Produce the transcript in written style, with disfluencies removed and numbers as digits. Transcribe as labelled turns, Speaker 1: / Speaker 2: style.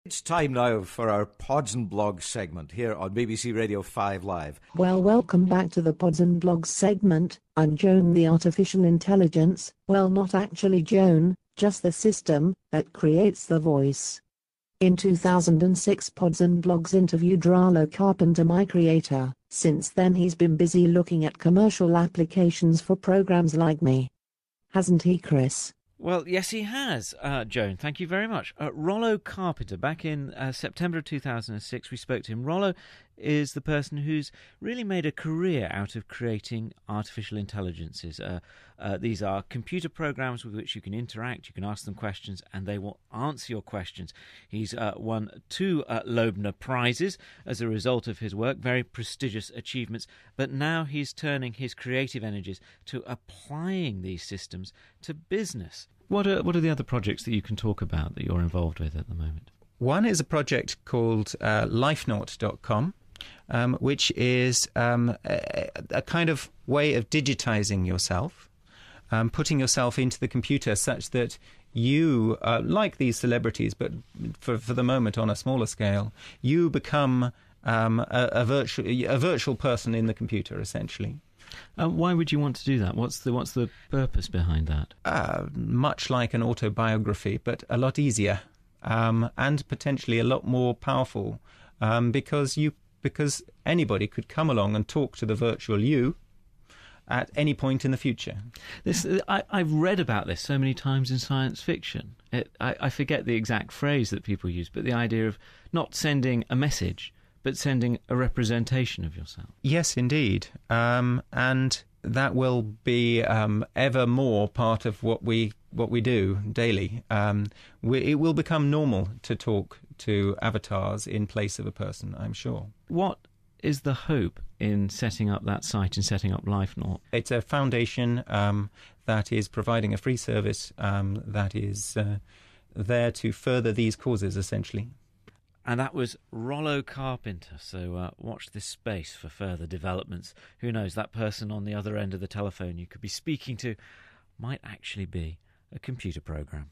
Speaker 1: It's time now for our Pods and Blogs segment here on BBC Radio 5 Live.
Speaker 2: Well, welcome back to the Pods and Blogs segment. I'm Joan, the artificial intelligence. Well, not actually Joan, just the system that creates the voice. In 2006, Pods and Blogs interviewed Rollo Carpenter, my creator. Since then he's been busy looking at commercial applications for programs like me. Hasn't he, Chris?
Speaker 3: Well, yes, he has, Joan. Thank you very much. Rollo Carpenter, back in September of 2006, we spoke to him. Rollo is the person who's really made a career out of creating artificial intelligences. These are computer programs with which you can interact, you can ask them questions, and they will answer your questions. He's won 2 Loebner Prizes as a result of his work, very prestigious achievements, but now he's turning his creative energies to applying these systems to business. What are the other projects that you can talk about that you're involved with at the moment?
Speaker 4: One is a project called LifeNaut.com, which is a kind of way of digitizing yourself, putting yourself into the computer such that you, like these celebrities, but for the moment on a smaller scale, you become a virtual person in the computer, essentially.
Speaker 3: Why would you want to do that? What's the purpose behind that?
Speaker 4: Much like an autobiography, but a lot easier, and potentially a lot more powerful, because anybody could come along and talk to the virtual you at any point in the future.
Speaker 3: I've read about this so many times in science fiction. I forget the exact phrase that people use, but the idea of not sending a message, but sending a representation of yourself.
Speaker 4: Yes, indeed. And that will be ever more part of what we do daily. It will become normal to talk to avatars in place of a person, I'm sure.
Speaker 3: What is the hope in setting up that site and setting up LifeNaut?
Speaker 4: It's a foundation that is providing a free service that is there to further these causes, essentially.
Speaker 3: And that was Rollo Carpenter, so watch this space for further developments. Who knows, that person on the other end of the telephone you could be speaking to might actually be a computer program.